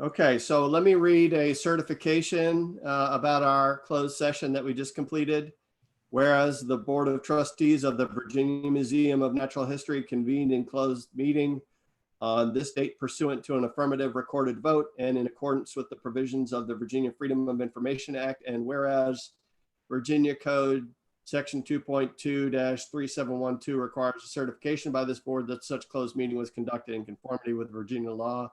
Okay, so let me read a certification about our closed session that we just completed. Whereas the Board of Trustees of the Virginia Museum of Natural History convened in closed meeting on this date pursuant to an affirmative recorded vote and in accordance with the provisions of the Virginia Freedom of Information Act. And whereas Virginia Code Section 2.2-3712 requires a certification by this board that such closed meeting was conducted in conformity with Virginia law.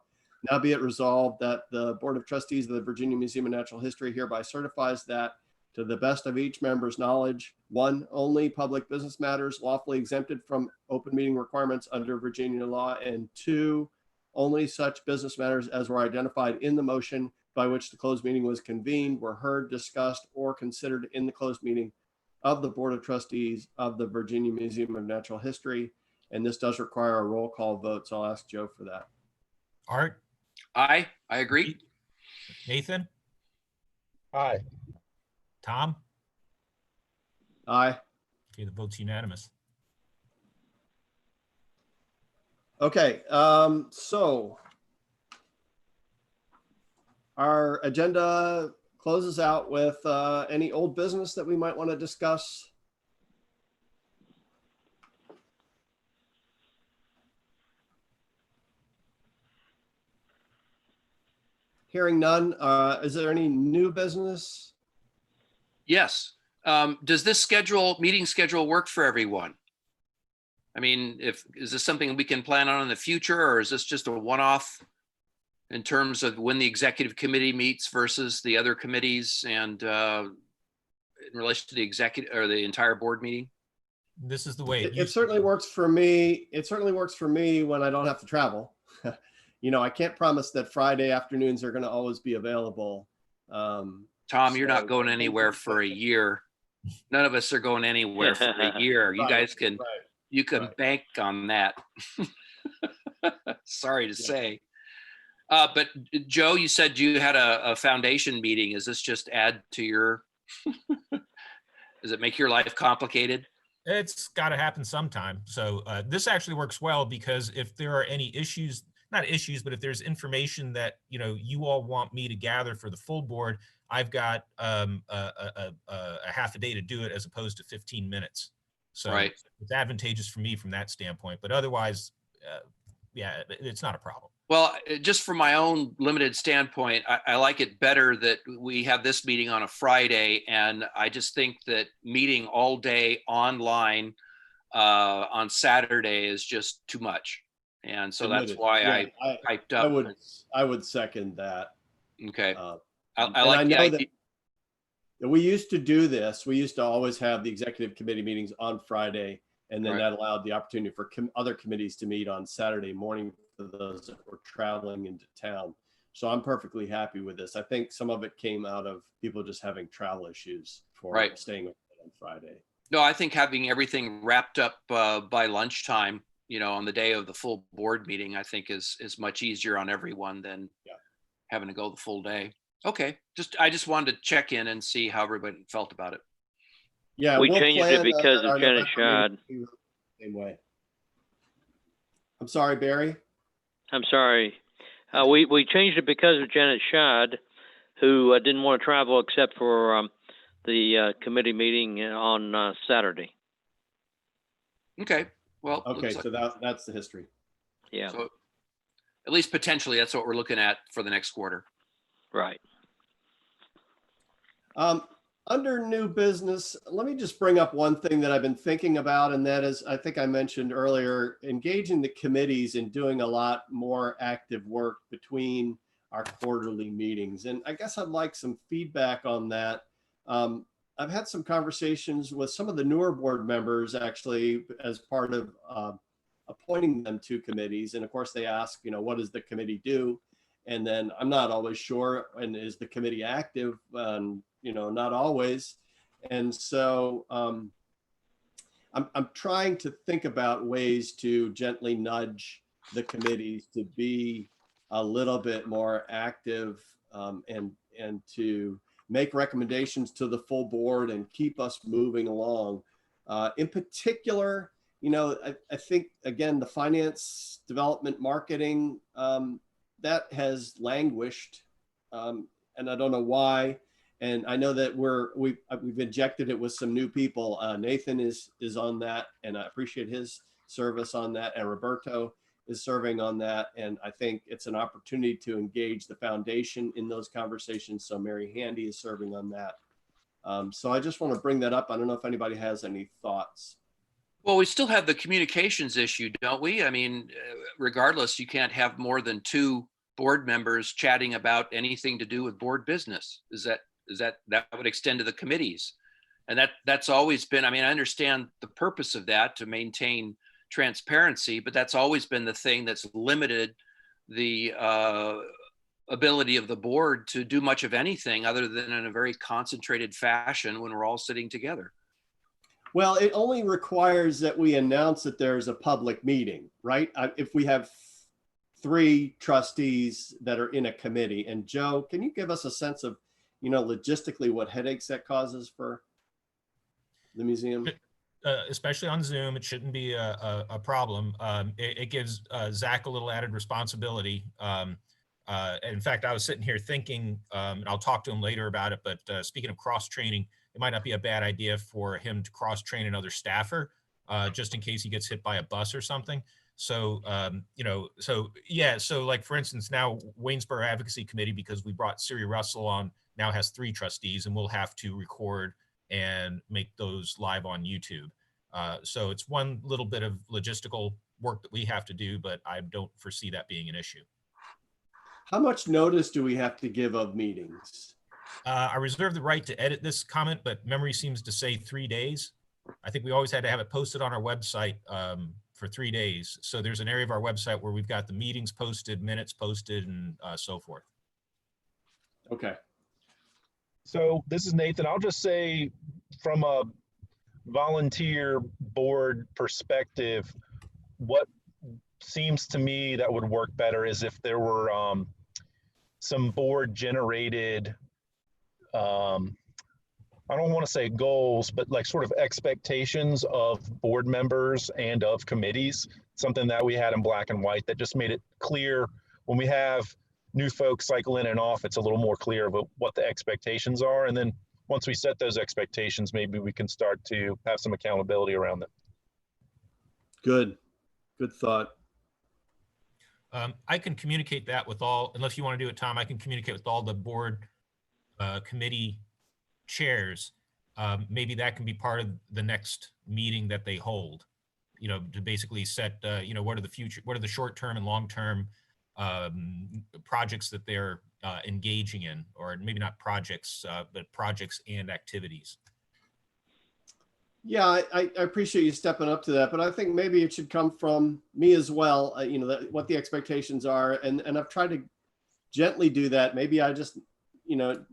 Now be it resolved that the Board of Trustees of the Virginia Museum of Natural History hereby certifies that, to the best of each member's knowledge, one, only public business matters lawfully exempted from open meeting requirements under Virginia law, and two, only such business matters as were identified in the motion by which the closed meeting was convened were heard, discussed, or considered in the closed meeting of the Board of Trustees of the Virginia Museum of Natural History. And this does require a roll call vote, so I'll ask Joe for that. Art? I agree. Nathan? Aye. Tom? Aye. Okay, the vote's unanimous. Okay, so our agenda closes out with any old business that we might want to discuss. Hearing none, is there any new business? Yes. Does this meeting schedule work for everyone? I mean, is this something we can plan on in the future, or is this just a one-off in terms of when the executive committee meets versus the other committees and in relation to the executive or the entire board meeting? This is the way it certainly works for me. It certainly works for me when I don't have to travel. You know, I can't promise that Friday afternoons are going to always be available. Tom, you're not going anywhere for a year. None of us are going anywhere for a year. You guys can, you can bank on that. Sorry to say. But Joe, you said you had a foundation meeting. Is this just add to your, does it make your life complicated? It's got to happen sometime. So this actually works well, because if there are any issues, not issues, but if there's information that, you know, you all want me to gather for the full board, I've got a half a day to do it as opposed to 15 minutes. So it's advantageous for me from that standpoint, but otherwise, yeah, it's not a problem. Well, just from my own limited standpoint, I like it better that we have this meeting on a Friday. And I just think that meeting all day online on Saturday is just too much. And so that's why I hyped up. I would second that. Okay. I like the idea. That we used to do this. We used to always have the executive committee meetings on Friday, and then that allowed the opportunity for other committees to meet on Saturday morning for those that were traveling into town. So I'm perfectly happy with this. I think some of it came out of people just having travel issues for staying on Friday. No, I think having everything wrapped up by lunchtime, you know, on the day of the full board meeting, I think is much easier on everyone than having to go the full day. Okay, I just wanted to check in and see how everybody felt about it. Yeah, we changed it because of Janet Shad. Same way. I'm sorry, Barry. I'm sorry. We changed it because of Janet Shad, who didn't want to travel except for the committee meeting on Saturday. Okay. Well. Okay, so that's the history. Yeah. So at least potentially, that's what we're looking at for the next quarter. Right. Under new business, let me just bring up one thing that I've been thinking about, and that is, I think I mentioned earlier, engaging the committees and doing a lot more active work between our quarterly meetings. And I guess I'd like some feedback on that. I've had some conversations with some of the newer board members, actually, as part of appointing them to committees. And of course, they ask, you know, what does the committee do? And then I'm not always sure, and is the committee active? You know, not always. And so I'm trying to think about ways to gently nudge the committees to be a little bit more active and to make recommendations to the full board and keep us moving along. In particular, you know, I think, again, the finance, development, marketing that has languished, and I don't know why. And I know that we've injected it with some new people. Nathan is on that, and I appreciate his service on that. And Roberto is serving on that. And I think it's an opportunity to engage the foundation in those conversations. So Mary Handy is serving on that. So I just want to bring that up. I don't know if anybody has any thoughts. Well, we still have the communications issue, don't we? I mean, regardless, you can't have more than 2 board members chatting about anything to do with board business. That would extend to the committees? And that's always been, I mean, I understand the purpose of that to maintain transparency, but that's always been the thing that's limited the ability of the board to do much of anything other than in a very concentrated fashion when we're all sitting together. Well, it only requires that we announce that there's a public meeting, right? If we have 3 trustees that are in a committee. And Joe, can you give us a sense of, logistically what headaches that causes for the museum? Especially on Zoom, it shouldn't be a problem. It gives Zach a little added responsibility. In fact, I was sitting here thinking, and I'll talk to him later about it, but speaking of cross-training, it might not be a bad idea for him to cross-train another staffer, just in case he gets hit by a bus or something. So, so like, for instance, now Waynesboro Advocacy Committee, because we brought Siri Russell on, now has 3 trustees, and we'll have to record and make those live on YouTube. So it's one little bit of logistical work that we have to do, but I don't foresee that being an issue. How much notice do we have to give of meetings? I reserve the right to edit this comment, but memory seems to say 3 days. I think we always had to have it posted on our website for 3 days. So there's an area of our website where we've got the meetings posted, minutes posted, and so forth. Okay. So this is Nathan. I'll just say from a volunteer board perspective, what seems to me that would work better is if there were some board generated, I don't want to say goals, but like sort of expectations of board members and of committees, something that we had in black and white that just made it clear when we have new folks cycle in and off, it's a little more clear about what the expectations are. And then once we set those expectations, maybe we can start to have some accountability around them. Good thought. I can communicate that with all, unless you want to do it, Tom, I can communicate with all the board committee chairs. Maybe that can be part of the next meeting that they hold, to basically set, what are the short-term and long-term projects that they're engaging in, or maybe not projects, but projects and activities. Yeah, I appreciate you stepping up to that, but I think maybe it should come from me as well, what the expectations are. And I've tried to gently do that. Maybe I just,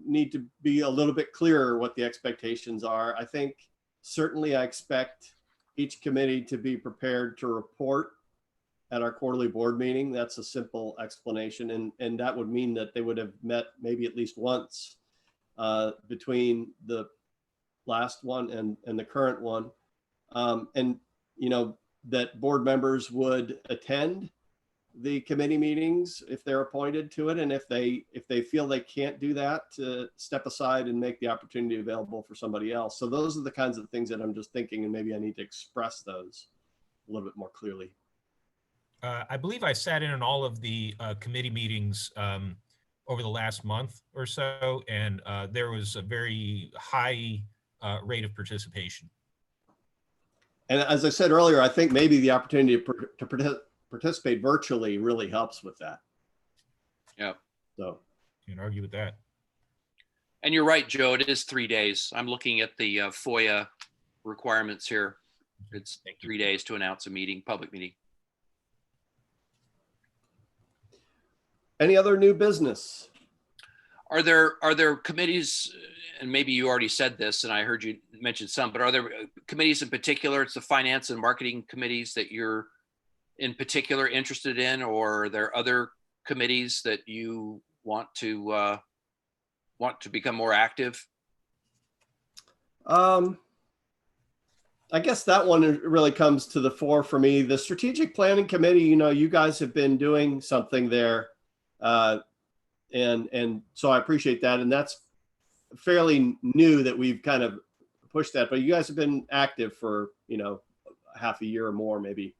need to be a little bit clearer what the expectations are. I think certainly I expect each committee to be prepared to report at our quarterly board meeting. That's a simple explanation. And that would mean that they would have met maybe at least once between the last one and the current one. And, that board members would attend the committee meetings if they're appointed to it. And if they feel they can't do that, to step aside and make the opportunity available for somebody else. So those are the kinds of things that I'm just thinking, and maybe I need to express those a little bit more clearly. I believe I sat in on all of the committee meetings over the last month or so, and there was a very high rate of participation. And as I said earlier, I think maybe the opportunity to participate virtually really helps with that. Yeah. So you can argue with that. And you're right, Joe, it is 3 days. I'm looking at the FOIA requirements here. It's 3 days to announce a meeting, public meeting. any other new business? Are there committees, and maybe you already said this and I heard you mention some, but are there committees in particular, it's the finance and marketing committees that you're in particular interested in, or are there other committees that you want to become more active? I guess that one really comes to the fore for me. The strategic planning committee, you guys have been doing something there And so I appreciate that. And that's fairly new that we've kind of pushed that, but you guys have been active for, half a year or more, maybe.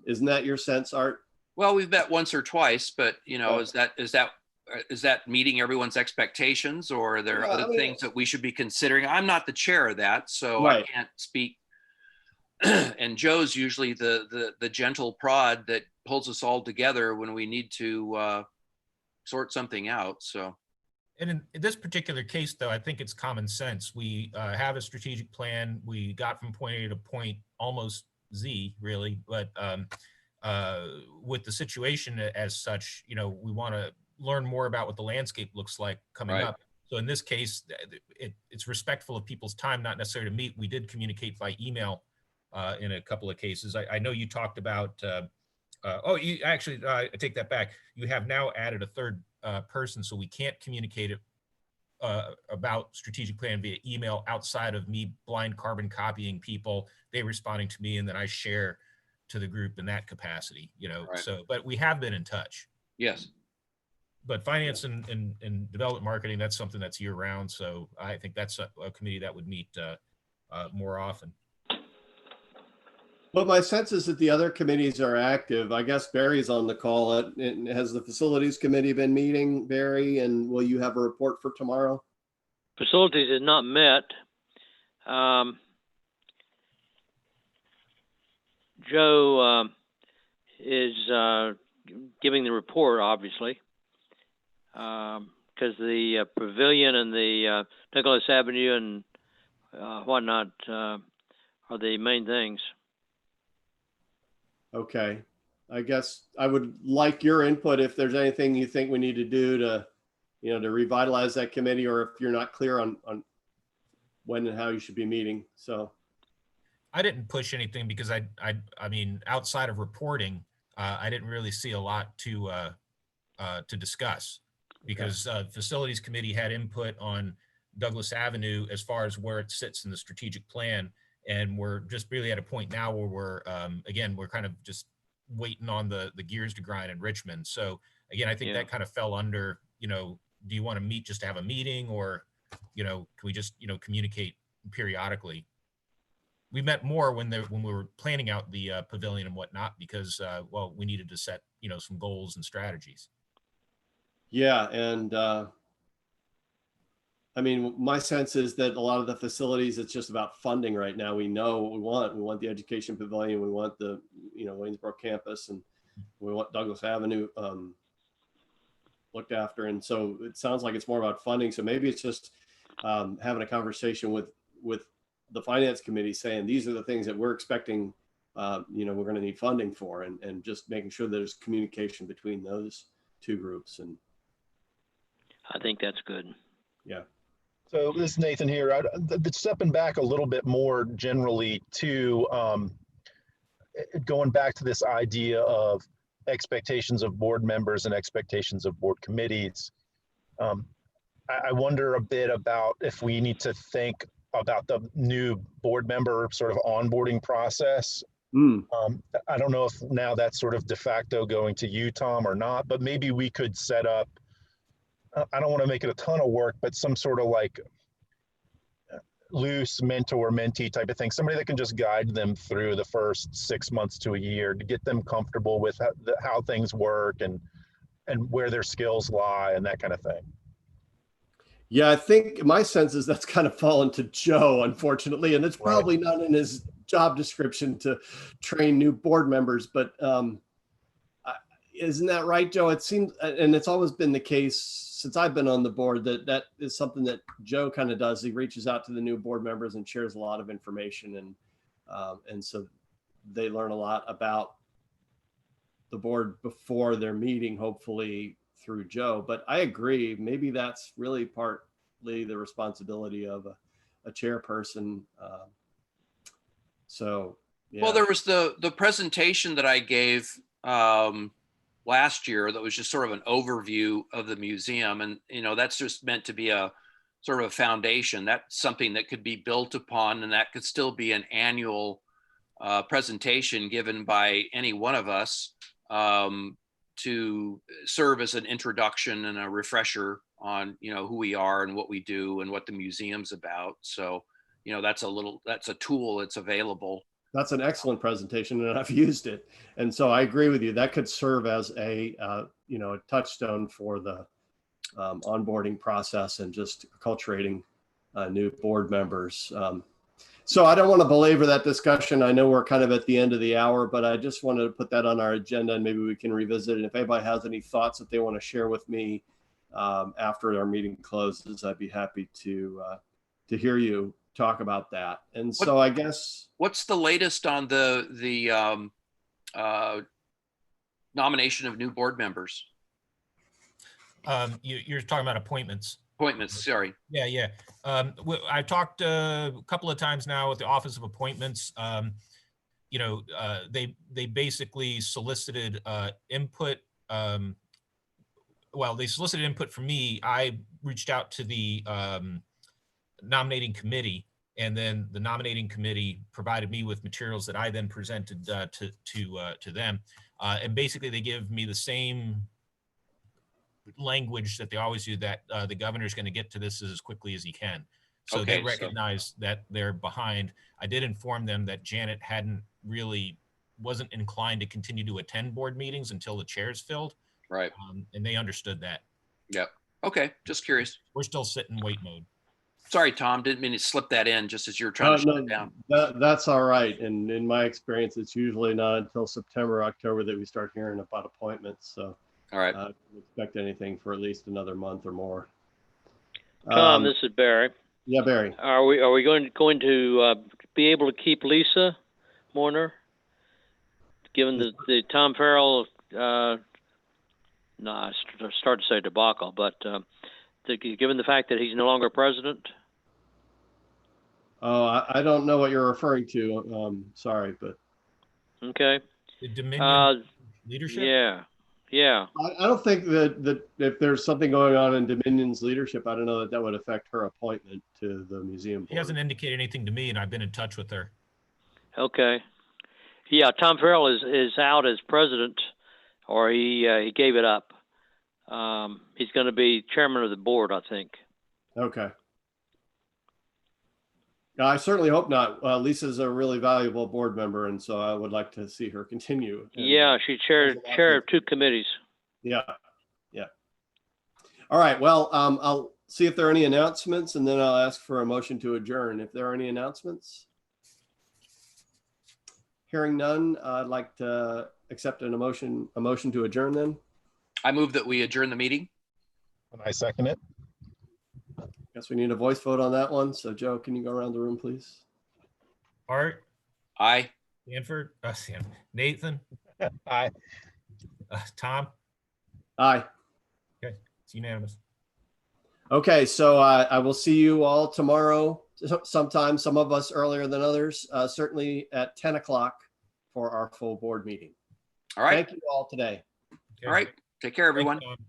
Isn't that your sense, Art? Well, we've met once or twice, but Oh. is that meeting everyone's expectations, or are there Yeah, other things that we should be considering? I'm not the chair of that, so Right. I can't speak. And Joe's usually the gentle prod that pulls us all together when we need to sort something out. So. And in this particular case, though, I think it's common sense. We have a strategic plan. We got from point A to point almost Z, really. But with the situation as such, we want to learn more about what the landscape looks like coming Right. up. So in this case, it's respectful of people's time, not necessarily to meet. We did communicate by email in a couple of cases. I know you talked about, I take that back. You have now added a third person, so we can't communicate it about strategic plan via email outside of me blind carbon copying people, they responding to me, and then I share to the group in that capacity, Right. So, but we have been in touch. Yes. But finance and development marketing, that's something that's year round. So I think that's a committee that would meet more often. Well, my sense is that the other committees are active. I guess Barry's on the call. Has the facilities committee been meeting, Barry? And will you have a report for tomorrow? Facilities has not met. Joe is giving the report, obviously, because the pavilion and the Douglas Avenue and whatnot are the main things. Okay. I guess I would like your input if there's anything you think we need to do to, to revitalize that committee, or if you're not clear on when and how you should be meeting. So I didn't push anything because I mean, outside of reporting, I didn't really see a lot to discuss, because facilities committee had input on Douglas Avenue as far as where it sits in the strategic plan. And we're just really at a point now where we're kind of just waiting on the gears to grind in Richmond. So again, I think that kind of fell under, do you want to meet just to have a meeting, or, can we just, communicate periodically? We met more when we were planning out the pavilion and whatnot, because, we needed to set, some goals and strategies. Yeah. And I mean, my sense is that a lot of the facilities, it's just about funding right now. We know what we want. We want the education pavilion. We want the, Waynesboro campus, and we want Douglas Avenue looked after. And so it sounds like it's more about funding. So maybe it's just having a conversation with the finance committee, saying, these are the things that we're expecting, we're going to need funding for, and just making sure there's communication between those two groups. And I think that's good. Yeah. So this is Nathan here. Stepping back a little bit more generally to going back to this idea of expectations of board members and expectations of board committees. I wonder a bit about if we need to think about the new board member sort of onboarding process. I don't know if now that's sort of de facto going to you, Tom, or not, but maybe we could set up, I don't want to make it a ton of work, but some sort of like loose mentor mentee type of thing, somebody that can just guide them through the first 6 months to a year to get them comfortable with how things work and where their skills lie and that kind of thing. Yeah, I think my sense is that's kind of fallen to Joe, unfortunately, and it's probably not in his job description to train new board members, but isn't that right, Joe? It seems, and it's always been the case since I've been on the board, that is something that Joe kind of does. He reaches out to the new board members and shares a lot of information, and so they learn a lot about the board before their meeting, hopefully through Joe. But I agree, maybe that's really partly the responsibility of a chairperson. So yeah. Well, there was the presentation that I gave last year that was just sort of an overview of the museum, and that's just meant to be a sort of a foundation. That's something that could be built upon, and that could still be an annual presentation given by any one of us. to serve as an introduction and a refresher on, who we are and what we do and what the museum's about. So, that's a tool that's available. That's an excellent presentation, and I've used it. And so I agree with you. That could serve as a touchstone for the onboarding process and just acculturating new board members. So I don't want to belabor that discussion. I know we're kind of at the end of the hour, but I just wanted to put that on our agenda, and maybe we can revisit it. If anybody has any thoughts that they want to share with me after our meeting closes, I'd be happy to hear you talk about that. And so I guess, what's the latest on the nomination of new board members? You're talking about appointments. Appointments, sorry. Yeah. I talked a couple of times now with the Office of Appointments. They basically solicited input. They solicited input from me. I reached out to the nominating committee, and then the nominating committee provided me with materials that I then presented to them. And basically, they give me the same language that they always do, that the governor's going to get to this as quickly as he can. So Okay, they recognize that they're behind. I did inform them that Janet wasn't inclined to continue to attend board meetings until the chairs filled. Right. And they understood that. Yep. Okay. Just curious. We're still sit and wait mode. Sorry, Tom, didn't mean to slip that in just as you're trying to shut it down. That's all right. And in my experience, it's usually not until September, October that we start hearing about appointments. So all right. I don't expect anything for at least another month or more. Tom, this is Barry. Yeah, Barry. Are we going to be able to keep Lisa Morner, given the Tom Farrell? I start to say debacle, but given the fact that he's no longer president. Oh, I don't know what you're referring to. Sorry, but okay. The Dominion leadership. Yeah. I don't think that if there's something going on in Dominion's leadership, I don't know that would affect her appointment to the museum board. He hasn't indicated anything to me, and I've been in touch with her. Okay. Yeah, Tom Farrell is out as president, or he gave it up. He's going to be chairman of the board, I think. Okay. I certainly hope not. Lisa's a really valuable board member, and so I would like to see her continue. Yeah, she chair of two committees. Yeah. All right. Well, I'll see if there are any announcements, and then I'll ask for a motion to adjourn. If there are any announcements. Hearing none, I'd like to accept a motion to adjourn then. I move that we adjourn the meeting. And I second it. Guess we need a voice vote on that one. So Joe, can you go around the room, please? Art, Aye. Nathan, Aye. Tom. Aye. Okay, it's unanimous. Okay, so I will see you all tomorrow sometime, some of us earlier than others, certainly at 10 o'clock for our full board meeting. All right. Thank you all today. Okay. All right. Take care, everyone. Thanks, Tom.